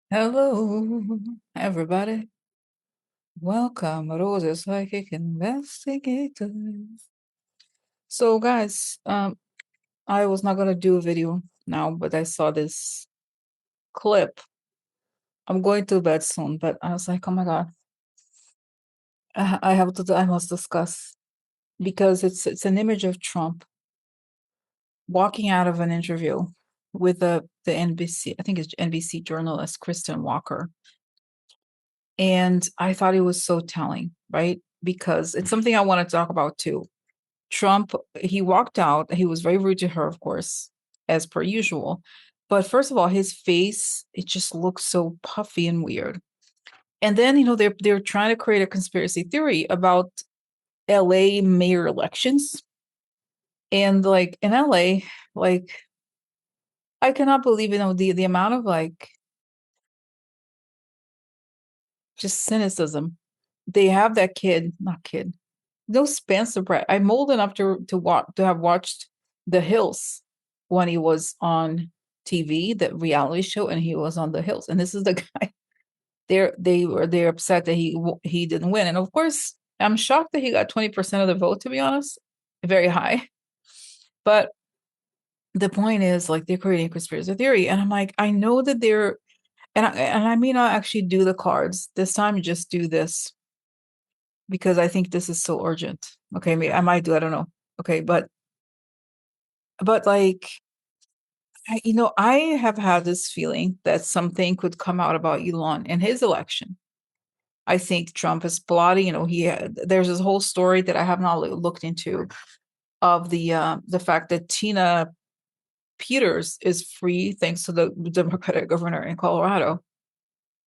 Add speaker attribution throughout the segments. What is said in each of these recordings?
Speaker 1: Hello, everybody. Welcome, Rosa Psychic Investigators. So, guys, I was not gonna do a video now, but I saw this clip. I'm going to bed soon, but I was like, oh my god, I have to. I must discuss because it's an image of Trump walking out of an interview with the NBC. I think it's NBC journalist Kristen Walker, and I thought it was so telling, right? Because it's something I want to talk about too. Trump, he walked out. He was very rude to her, of course, as per usual. But first of all, his face, it just looks so puffy and weird. And then, they're trying to create a conspiracy theory about LA mayor elections. And like in LA, like I cannot believe, the amount of like just cynicism. They have that kid, not kid, no Spencer Pratt. I'm old enough to have watched The Hills when he was on TV, the reality show, and he was on The Hills. And this is the guy. They're upset that he didn't win, and of course, I'm shocked that he got 20% of the vote. To be honest, very high. But the point is, like, they're creating a conspiracy theory, and I'm like, I know that they're, and I may not actually do the cards this time. Just do this because I think this is so urgent. Okay, I might do. I don't know. Okay, but like I have had this feeling that something could come out about Elon and his election. I think Trump is plotting. There's this whole story that I have not looked into of the fact that Tina Peters is free thanks to the Democratic governor in Colorado,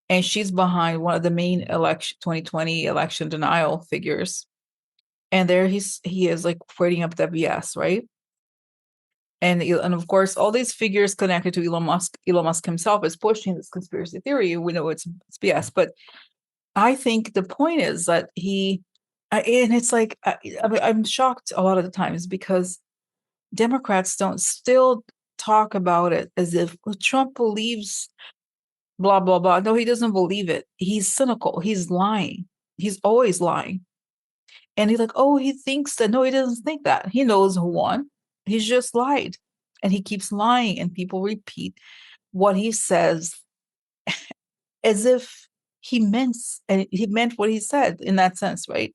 Speaker 1: and she's behind one of the main election 2020 election denial figures. And there he is like putting up the BS, right? And of course, all these figures connected to Elon Musk. Elon Musk himself is pushing this conspiracy theory. We know it's BS, but I think the point is that and it's like I'm shocked a lot of the times because Democrats don't still talk about it as if Trump believes blah blah blah. No, he doesn't believe it. He's cynical. He's lying. He's always lying. And he's like, oh, he thinks that. No, he doesn't think that. He knows who won. He's just lied. And he keeps lying, and people repeat what he says as if he meant what he said in that sense, right?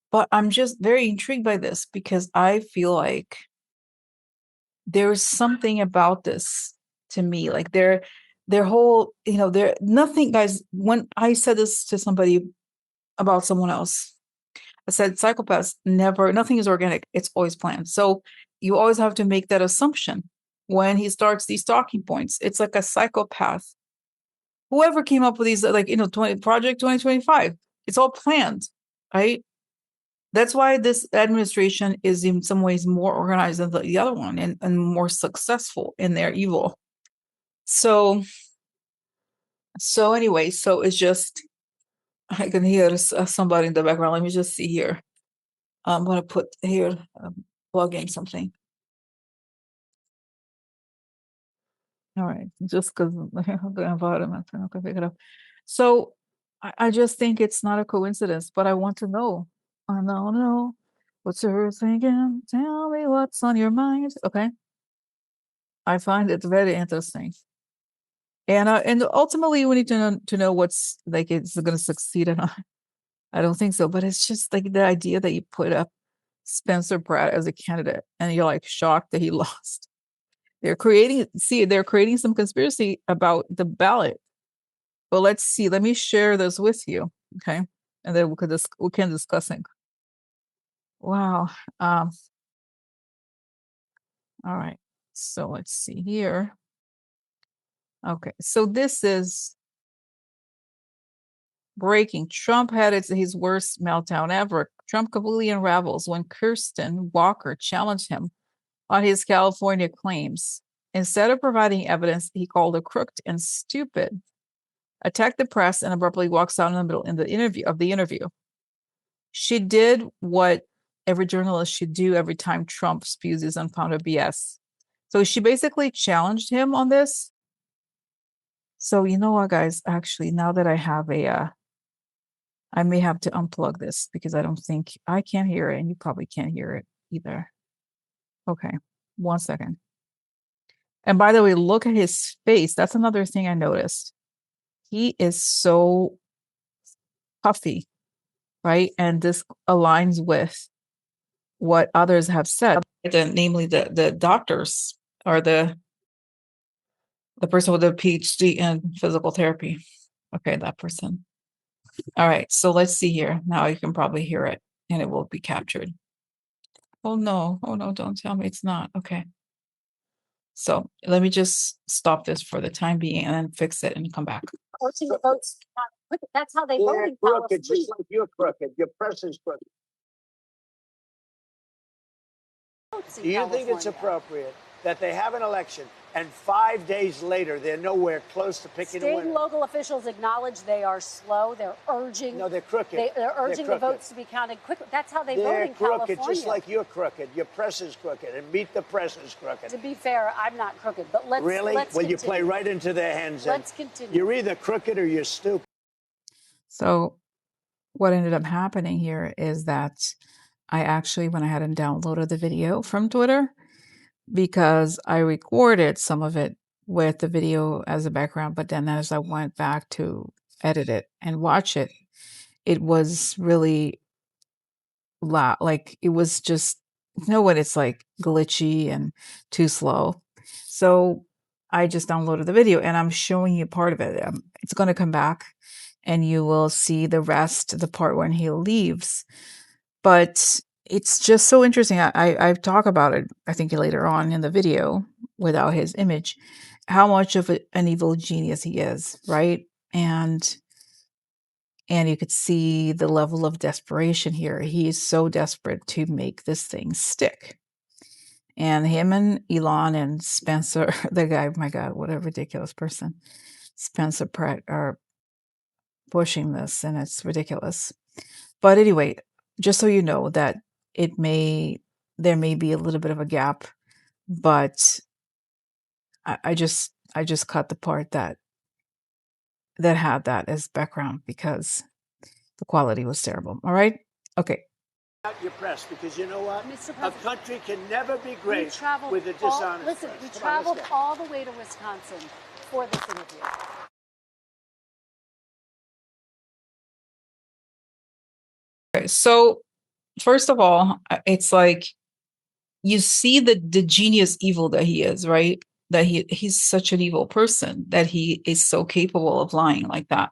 Speaker 1: But I'm just very intrigued by this because I feel like there's something about this to me. Like their whole, they're nothing, guys. When I said this to somebody about someone else, I said psychopaths nothing is organic. It's always planned. So you always have to make that assumption when he starts these talking points. It's like a psychopath. Whoever came up with these, like, 2025, it's all planned, right? That's why this administration is in some ways more organized than the other one, and more successful in their evil. So anyway, so it's just, I can hear somebody in the background. Let me just see here. I'm going to put here, plug in something. All right, just because the environment, I can pick it up. So I just think it's not a coincidence, but I want to know. I don't know what you're thinking. Tell me what's on your mind. Okay, I find it very interesting, and ultimately we need to know what's like it's going to succeed or not. I don't think so, but it's just like the idea that you put up Spencer Pratt as a candidate, and you're like shocked that he lost. They're creating some conspiracy about the ballot. But let's see. Let me share this with you, okay? And then we can discuss it. Wow. Um, all right. So let's see here. Okay. So this is breaking. Trump had his worst meltdown ever. Trump completely unravels when Kirsten Walker challenged him on his California claims. Instead of providing evidence, he called her crooked and stupid, attacked the press, and abruptly walks out in the middle in the interview. She did what every journalist should do every time Trump spews his unfounded BS. So she basically challenged him on this. So you know what, guys? Actually, now that I have I may have to unplug this because I don't think I can't hear it, and you probably can't hear it either. Okay, 1 second. And by the way, look at his face. That's another thing I noticed. He is so puffy, right? And this aligns with what others have said, namely the doctors or the person with a PhD in physical therapy. Okay, that person. All right, so let's see here. Now you can probably hear it and it will be captured. Oh no, don't tell me it's not. Okay. So let me just stop this for the time being and then fix it and come back.
Speaker 2: That's how they vote in California. Just like you're crooked. Your press is crooked. Do you think it's appropriate that they have an election and 5 days later they're nowhere close to picking a winner?
Speaker 3: State and local officials acknowledge they are slow. They're urging.
Speaker 2: No, they're crooked.
Speaker 3: They're urging the votes to be counted quickly. That's how they vote in California.
Speaker 2: They're crooked, just like you're crooked. Your press is crooked, and Meet the Press is crooked.
Speaker 3: To be fair, I'm not crooked, but let's
Speaker 2: really.
Speaker 3: Let's
Speaker 2: well,
Speaker 3: continue.
Speaker 2: You play right into their hands.
Speaker 3: Let's continue.
Speaker 2: You're either crooked or you're stupid.
Speaker 1: So what ended up happening here is that I actually went ahead and downloaded the video from Twitter because I recorded some of it with the video as a background, but then as I went back to edit it and watch it, it was really loud. Like it was just, you know, when it's like glitchy and too slow. So I just downloaded the video and I'm showing you part of it. It's going to come back and you will see the rest, the part when he leaves. But it's just so interesting. I talk about it, I think later on in the video without his image, how much of an evil genius he is, right? And you could see the level of desperation here. He is so desperate to make this thing stick. And him and Elon and Spencer, the guy, my God, what a ridiculous person. Spencer Pratt are pushing this and it's ridiculous. But anyway, just so you know that there may be a little bit of a gap, but I just cut the part that had that as background because the quality was terrible. All right. Okay.
Speaker 2: Your press, because you know what?
Speaker 3: Mr.
Speaker 2: A country can never be great with a dishonest
Speaker 3: Listen,
Speaker 2: press.
Speaker 3: we traveled all the way to Wisconsin for this interview.
Speaker 1: Okay, so first of all, it's like you see the genius evil that he is, right? That he's such an evil person that he is so capable of lying like that.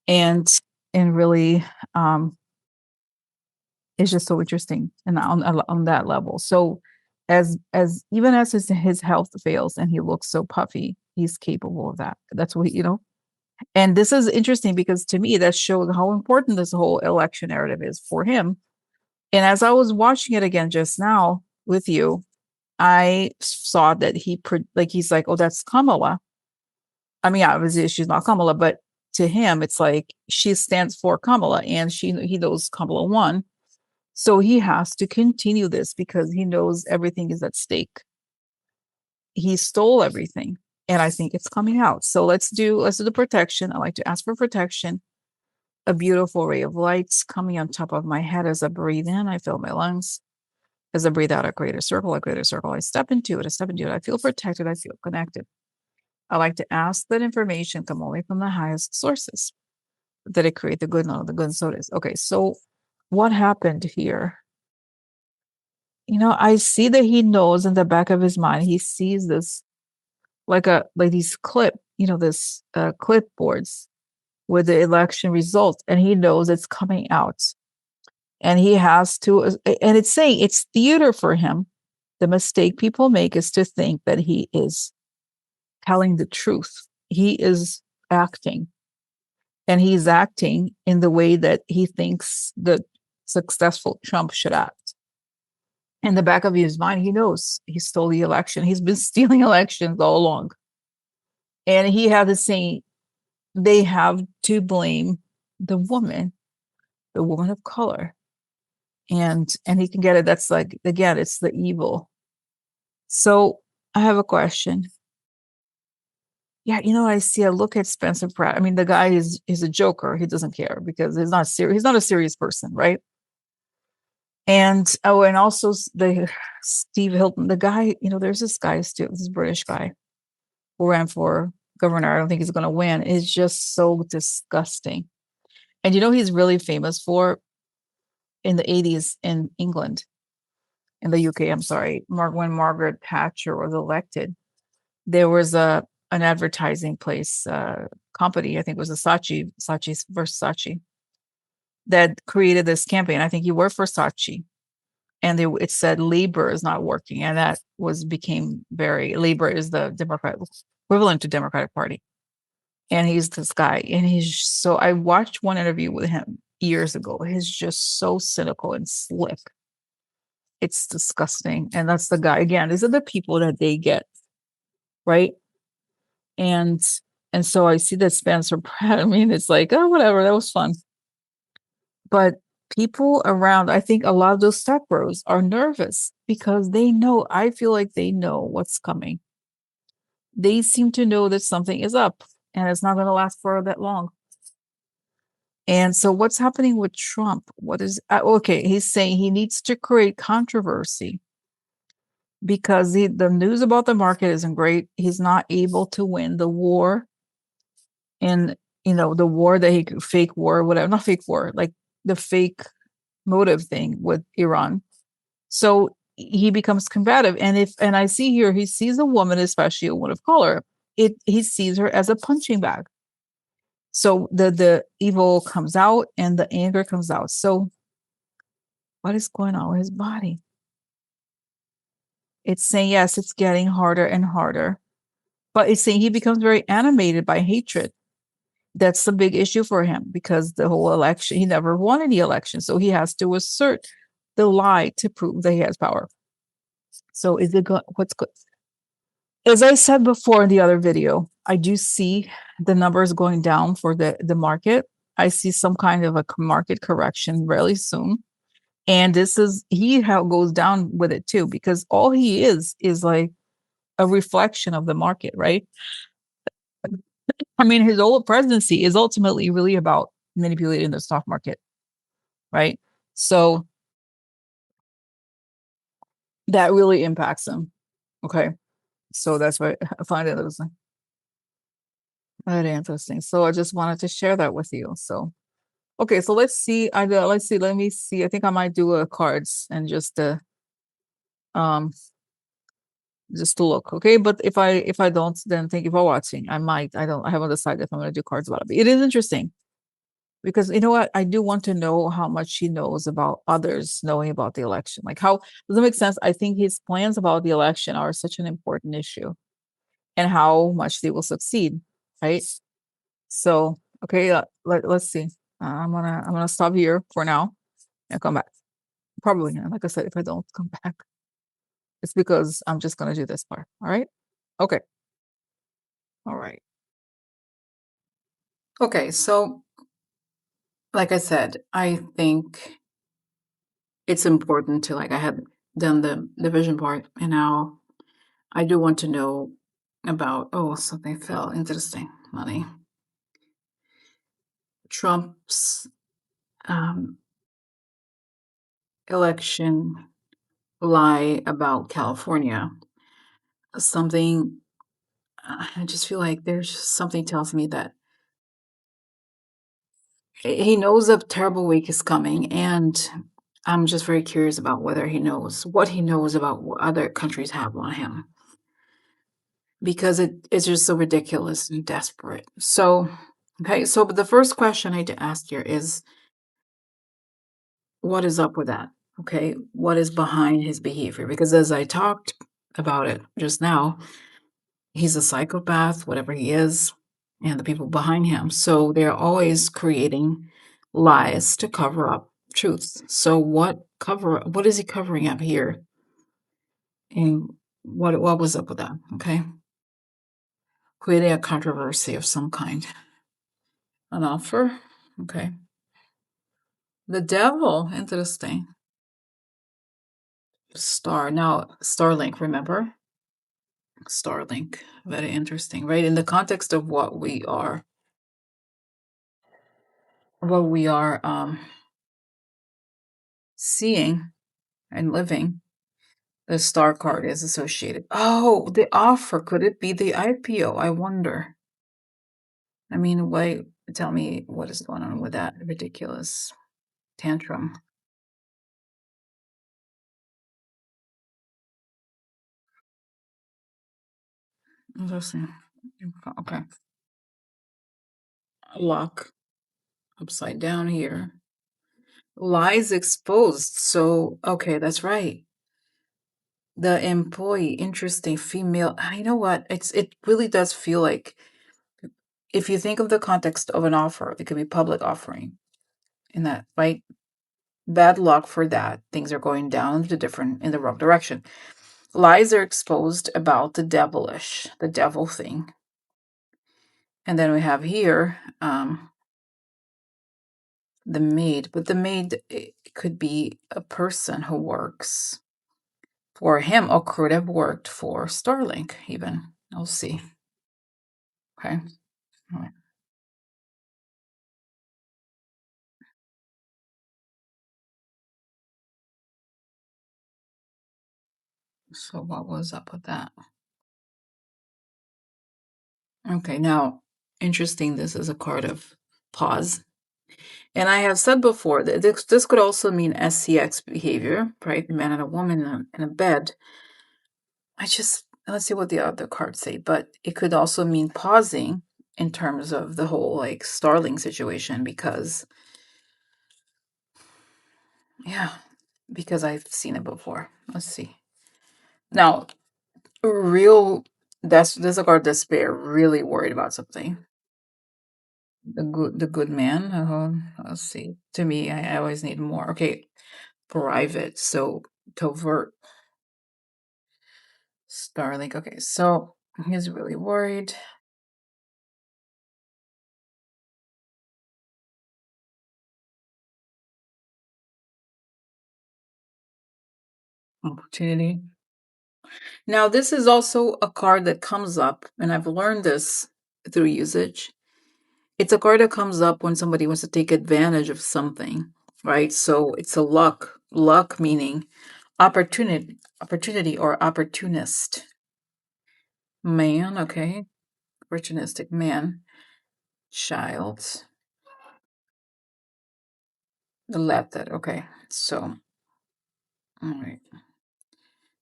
Speaker 1: And really it's just so interesting and on that level. So as even as his health fails and he looks so puffy, he's capable of that. That's what, you know. And this is interesting because to me that shows how important this whole election narrative is for him. And as I was watching it again just now with you, I saw that he's like, oh, that's Kamala. I mean, obviously she's not Kamala, but to him, it's like she stands for Kamala, and he knows Kamala won. So he has to continue this because he knows everything is at stake. He stole everything, and I think it's coming out. So let's do the protection. I like to ask for protection. A beautiful ray of lights coming on top of my head as I breathe in. I fill my lungs. As I breathe out, a greater circle, a greater circle. I step into it. I step into it. I feel protected. I feel connected. I like to ask that information come only from the highest sources, that it create the good, not the good. So it is. Okay, so what happened here? You know, I see that he knows in the back of his mind, he sees this like these this clipboards with the election results, and he knows it's coming out. And he has to, and it's saying it's theater for him. The mistake people make is to think that he is telling the truth. He is acting, and he's acting in the way that he thinks the successful Trump should act. In the back of his mind, he knows he stole the election. He's been stealing elections all along. And he had to say they have to blame the woman of color. And he can get it. That's like, again, it's the evil. So I have a question. Yeah, I look at Spencer Pratt. I mean, the guy is a joker. He doesn't care because he's not serious. He's not a serious person, right? And also the Steve Hilton, the guy, there's this guy, still this British guy who ran for governor. I don't think he's going to win. It's just so disgusting. And he's really famous for in the 80s in England, in the UK. I'm sorry, when Margaret Thatcher was elected, there was an advertising place company. I think it was Versace, that created this campaign. I think you worked for Versace, and it said labor is not working, and that became very labor is the Democrat equivalent to Democratic Party. And he's this guy, and I watched one interview with him years ago. He's just so cynical and slick. It's disgusting. And that's the guy again. These are the people that they get, right? And so I see that Spencer Pratt. I mean, it's like, oh, whatever, that was fun. But people around, I think a lot of those stock bros are nervous because they know, I feel like they know what's coming. They seem to know that something is up and it's not going to last for that long. And so what's happening with Trump? What is okay? He's saying he needs to create controversy because the news about the market isn't great. He's not able to win the war, and the war that fake war, whatever, not fake war, like the fake motive thing with Iran. So he becomes combative, and I see here he sees a woman, especially a woman of color. He sees her as a punching bag. So the evil comes out and the anger comes out. So what is going on with his body? It's saying, yes, it's getting harder and harder, but it's saying he becomes very animated by hatred. That's the big issue for him because the whole election, he never won any election. So he has to assert the lie to prove that he has power. So is it good? What's good? As I said before in the other video, I do see the numbers going down for the market. I see some kind of a market correction really soon. And this is how it goes down with it too, because all he is like a reflection of the market, right? I mean, his whole presidency is ultimately really about manipulating the stock market, right? So that really impacts him. Okay. So that's why I find it was very interesting. So I just wanted to share that with you. So okay, so let's see. Let me see. I think I might do a cards and um just to look, okay? But if I don't, then thank you for watching. I haven't decided if I'm gonna do cards about it. But it is interesting because you know what? I do want to know how much he knows about others knowing about the election. Like, how does it make sense? I think his plans about the election are such an important issue and how much they will succeed, right? So okay, let's see. I'm gonna stop here for now and come back. Probably, like I said, if I don't come back, it's because I'm just gonna do this part. All right. Okay. All right. Okay. So, like I said, I think it's important to, like, I had done the vision part, and now I do want to know about, oh, something fell. Interesting. Money. Trump's um, election lie about California. Something, I just feel like there's something tells me that he knows a terrible week is coming, and I'm just very curious about whether he knows what he knows about what other countries have on him, because it's just so ridiculous and desperate. So, okay, so but the first question I need to ask here is, what is up with that? Okay, what is behind his behavior? Because as I talked about it just now, he's a psychopath, whatever he is, and the people behind him. So they're always creating lies to cover up truths. So what is he covering up here? And what was up with that? Okay. Creating a controversy of some kind. An offer? Okay. The devil, interesting. Starlink, remember? Starlink. Very interesting, right? In the context of what we are seeing and living, the star card is associated. Oh, the offer. Could it be the IPO? I wonder. I mean, wait, tell me what is going on with that ridiculous tantrum. Interesting. Okay. Lock upside down here. Lies exposed. So, okay, that's right. The employee, interesting female. You know what? It really does feel like if you think of the context of an offer, it could be public offering in that, right? Bad luck for that. Things are going down in the wrong direction. Lies are exposed about the devilish, the devil thing. And then we have here the maid, but the maid could be a person who works for him or could have worked for Starlink, even. We'll see. Okay. All right. So, what was up with that? Okay, now, interesting. This is a card of pause. And I have said before that this could also mean SCX behavior, right? A man and a woman in a bed. Let's see what the other cards say, but it could also mean pausing in terms of the whole like Starling situation because, yeah, because I've seen it before. Let's see. Now, there's a card despair, really worried about something. The good man. Let's see. To me, I always need more. Okay, private. So covert. Starlink. Okay, so he's really worried. Opportunity. Now, this is also a card that comes up, and I've learned this through usage. It's a card that comes up when somebody wants to take advantage of something, right? So it's a luck meaning opportunity or opportunist. Man, okay. Opportunistic man. Child. The left that, okay. So, all right.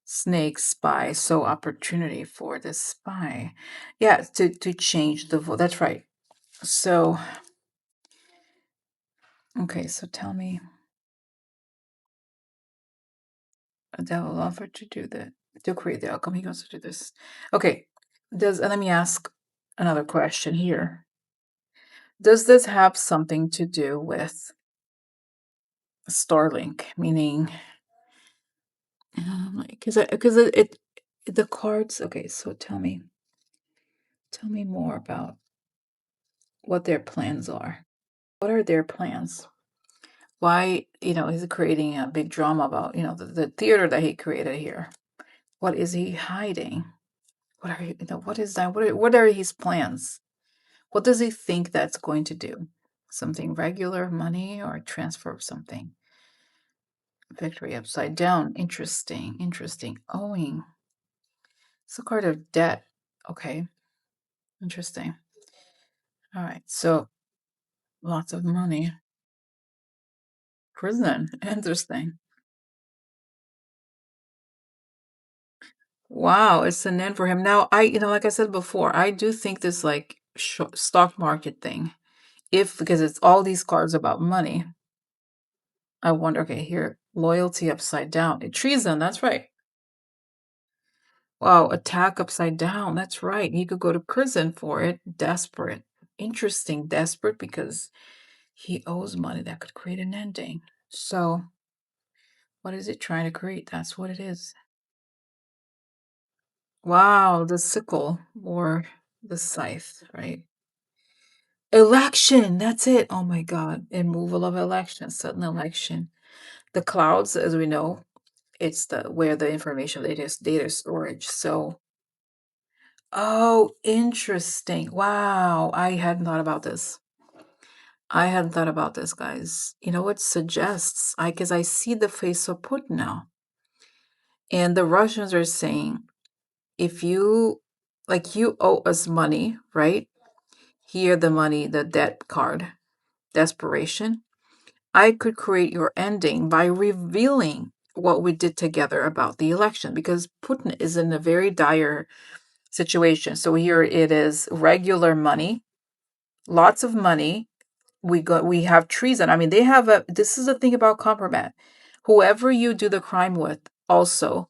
Speaker 1: Snake spy. So opportunity for the spy. Yeah, to change the vote. That's right. So, okay, so tell me, a devil offered to do that, to create the outcome. He wants to do this. Okay, let me ask another question here. Does this have something to do with Starlink? Meaning, because the cards. Okay, so tell me more about what their plans are. What are their plans? Why, is he creating a big drama about, the theater that he created here? What is he hiding? What is that? What are his plans? What does he think that's going to do? Something regular, money, or transfer of something? Victory upside down. Interesting. Interesting. Owing. It's a card of debt. Okay. Interesting. All right. So lots of money. Prison. Interesting. Wow, it's an end for him. Now, like I said before, I do think this like stock market thing. Because it's all these cards about money. I wonder. Okay, here, loyalty upside down. Treason. That's right. Wow, attack upside down. That's right. He could go to prison for it. Desperate. Interesting. Desperate because he owes money that could create an ending. So, what is it trying to create? That's what it is. Wow, the sickle or the scythe, right? Election. That's it. Oh my God. Removal of election, sudden election. The clouds, as we know, it's the where the information data storage. So Oh, interesting. Wow. I hadn't thought about this. I hadn't thought about this, guys. You know what suggests? Because I see the face of Putin now. And the Russians are saying, if you, like, you owe us money, right? Here, the money, the debt card, desperation. I could create your ending by revealing what we did together about the election because Putin is in a very dire situation. So here it is regular money, lots of money. We have treason. I mean, they have this is the thing about compromise. Whoever you do the crime with also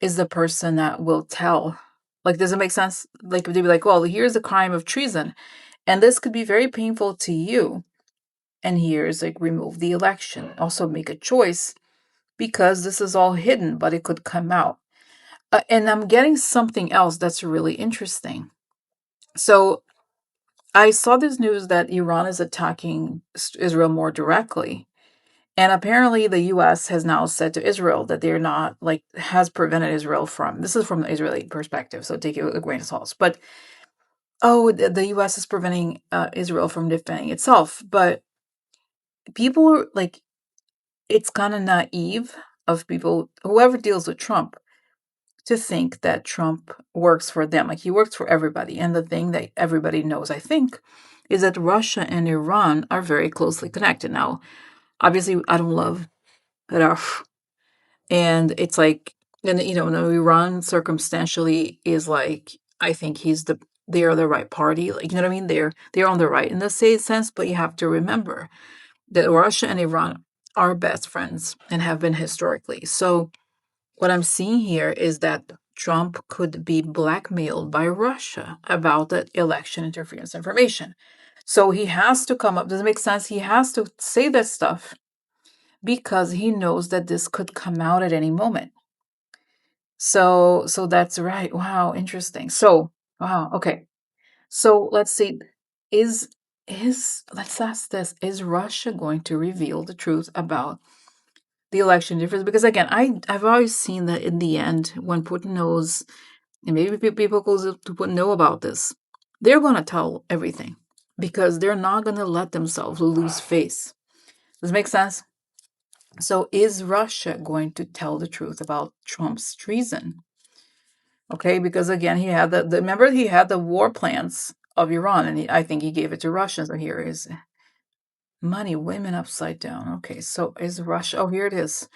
Speaker 1: is the person that will tell. Like, does it make sense? Like, they'd be like, well, here's the crime of treason. And this could be very painful to you. And here's like remove the election. Also make a choice because this is all hidden, but it could come out. And I'm getting something else that's really interesting. So I saw this news that Iran is attacking Israel more directly. And apparently the US has now said to Israel that they're not, like, has prevented Israel from, this is from the Israeli perspective, so take it with a grain of salt. But, oh, the US is preventing Israel from defending itself. But people are like, it's kind of naive of people, whoever deals with Trump, to think that Trump works for them. Like, he works for everybody. And the thing that everybody knows, I think, is that Russia and Iran are very closely connected. Now, obviously, I don't love Raf. And it's like, and no, Iran circumstantially is like, I think they are the right party. Like, you know what I mean? They're on the right in the same sense, but you have to remember that Russia and Iran are best friends and have been historically. So what I'm seeing here is that Trump could be blackmailed by Russia about the election interference information. So he has to come up. Does it make sense? He has to say that stuff because he knows that this could come out at any moment. So that's right. Wow, interesting. So, wow, okay. So let's see. Is let's ask this, is Russia going to reveal the truth about the election difference? Because again, I've always seen that in the end, when Putin knows, and maybe people close to Putin know about this, they're going to tell everything because they're not going to let themselves lose face. Does it make sense? So is Russia going to tell the truth about Trump's treason? Okay, because again, he had remember he had the war plans of Iran, and I think he gave it to Russia. So here is money, women upside down. Okay, so is Russia? Oh, here it is.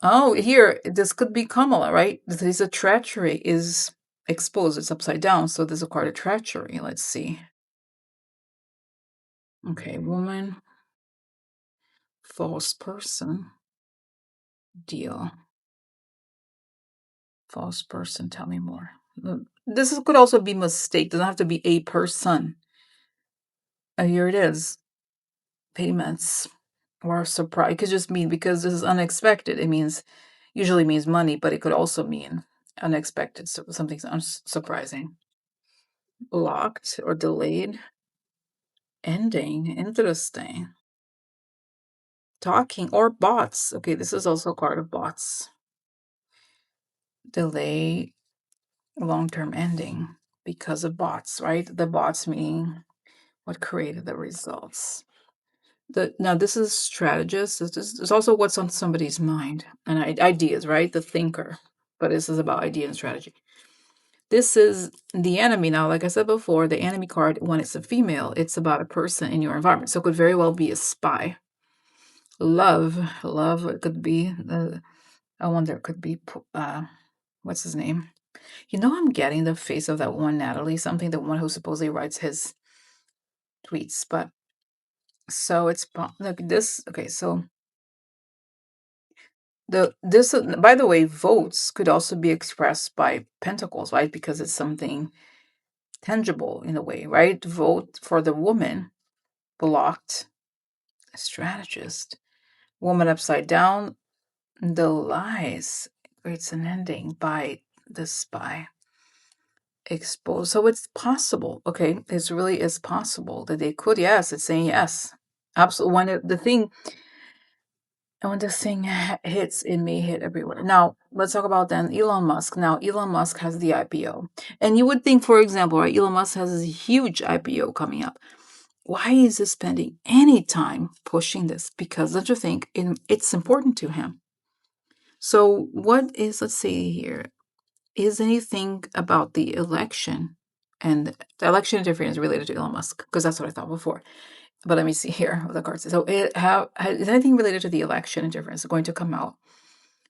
Speaker 1: Oh, here, this could be Kamala, right? This is a treachery is exposed. It's upside down, so there's a card of treachery. Let's see. Okay, woman, false person, deal. False person, tell me more. Could also be mistake. Doesn't have to be a person. Here it is. Payments or surprise. It could just mean because this is unexpected. It means usually means money, but it could also mean unexpected. So something's surprising. Blocked or delayed. Ending. Interesting. Talking or bots. Okay, this is also a card of bots. Delay. Long-term ending because of bots, right? The bots meaning what created the results. Now this is strategist. This is also what's on somebody's mind and ideas, right? The thinker. But this is about idea and strategy. This is the enemy. Now, like I said before, the enemy card, when it's a female, it's about a person in your environment. So it could very well be a spy. Love, it could be. I wonder, it could be. What's his name? I'm getting the face of that one Natalie, something, the one who supposedly writes his tweets. But so it's like this. Okay, so this, by the way, votes could also be expressed by pentacles, right? Because it's something tangible in a way, right? Vote for the woman, blocked, strategist, woman upside down, the lies creates an ending by the spy. Exposed. So it's possible. Okay, it really is possible that they could. Yes, it's saying yes. Absolutely. The thing And when this thing hits, it may hit everywhere. Now, let's talk about then Elon Musk. Now, Elon Musk has the IPO. And you would think, for example, right, Elon Musk has this huge IPO coming up. Why is he spending any time pushing this? Because don't you think it's important to him? So, what is, let's see here, is anything about the election and the election interference related to Elon Musk? Because that's what I thought before. But let me see here what the card says. So, is anything related to the election interference going to come out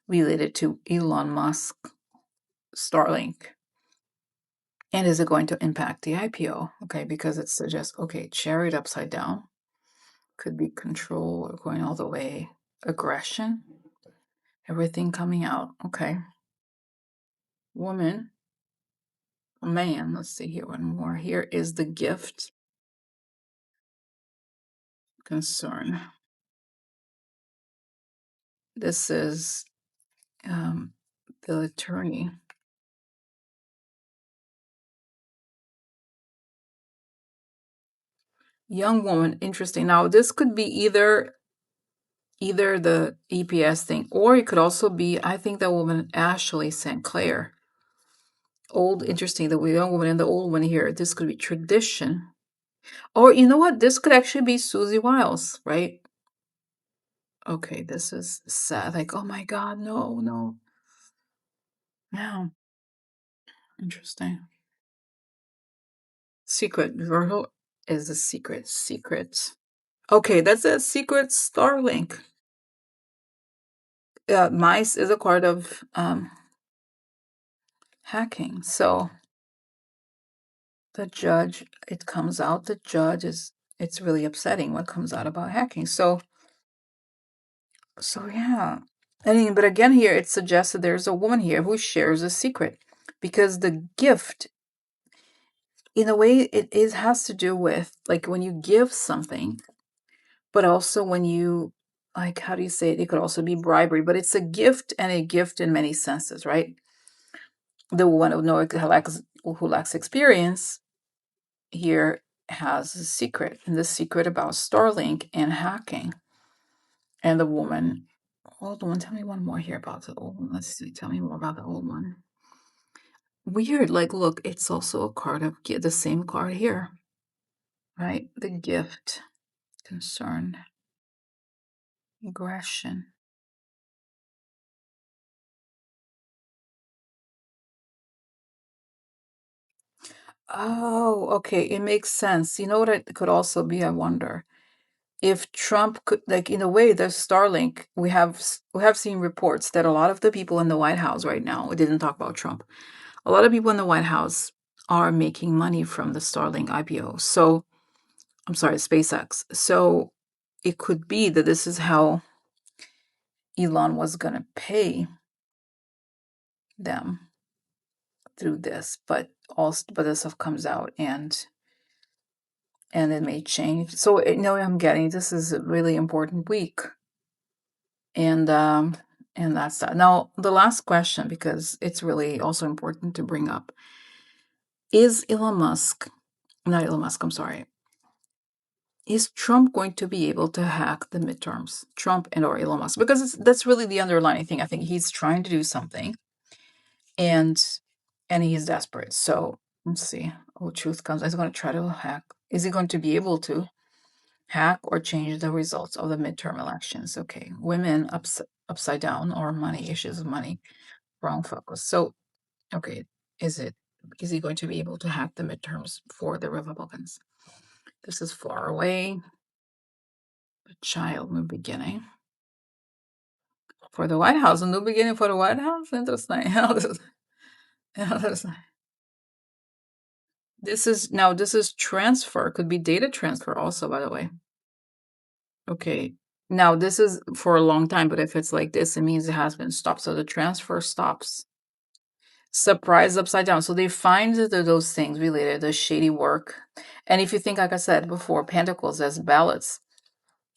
Speaker 1: related to Elon Musk, Starlink? And is it going to impact the IPO? Okay, because it suggests, okay, chariot upside down could be control or going all the way, aggression, everything coming out. Okay. Woman, man, let's see here, one more. Here is the gift, concern. This is the attorney. Young woman, interesting. Now, this could be either the EPS thing, or it could also be, I think, that woman Ashley St. Clair. Old, interesting, the young woman and the old one here. This could be tradition. Or you know what? This could actually be Susie Wiles, right? Okay, this is sad. Like, oh my God, no, no. Yeah. Interesting. Secret. Virgo is a secret. Secret. Okay, that's a secret Starlink. Mice is a part of hacking. So the judge, it comes out, the judge is, it's really upsetting what comes out about hacking. So yeah. I mean, but again, here it suggests that there's a woman here who shares a secret because the gift, in a way, has to do with like when you give something, but also when you, like, how do you say it? It could also be bribery, but it's a gift and a gift in many senses, right? The one who lacks experience here has a secret, and the secret about Starlink and hacking. And the woman, old one, tell me one more here about the old one. Let's see, tell me more about the old one. Weird, like, look, it's also a card of the same card here, right? The gift, concern, aggression. Oh, okay, it makes sense. You know what it could also be, I wonder? If Trump could, like, in a way, the Starlink, we have seen reports that a lot of the people in the White House right now, we didn't talk about Trump, a lot of people in the White House are making money from the Starlink IPO. So, I'm sorry, SpaceX. So it could be that this is how Elon was going to pay them through this, but this stuff comes out and it may change. So, I'm getting, this is a really important week. And that's that. Now, the last question, because it's really also important to bring up, is not Elon Musk, I'm sorry. Is Trump going to be able to hack the midterms? Trump and or Elon Musk? Because that's really the underlying thing. I think he's trying to do something, and he's desperate. So let's see. Oh, truth comes. He's going to try to hack. Is he going to be able to hack or change the results of the midterm elections? Okay, women upside down, or money issues of money, wrong focus. So, okay, is he going to be able to hack the midterms for the Republicans? This is far away. A child, new beginning. For the White House, a new beginning for the White House? Interesting. This is transfer. Could be data transfer also, by the way. Okay. Now, this is for a long time, but if it's like this, it means it has been stopped. So the transfer stops. Surprise upside down. So they find those things related to shady work. And if you think, like I said before, Pentacles as ballots,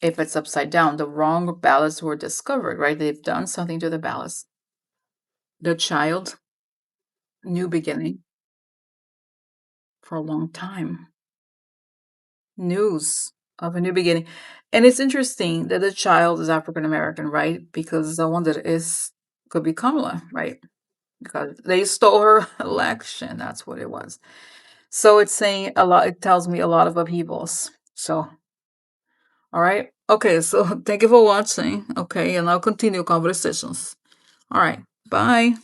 Speaker 1: if it's upside down, the wrong ballots were discovered, right? They've done something to the ballots. The child, new beginning for a long time. News, of a new beginning. And it's interesting that the child is African American, right? Because the one that is could be Kamala, right? Because they stole her election. That's what it was. So it's saying a lot. It tells me a lot of upheavals. So, all right. Okay. So thank you for watching. Okay. And I'll continue conversations. All right. Bye.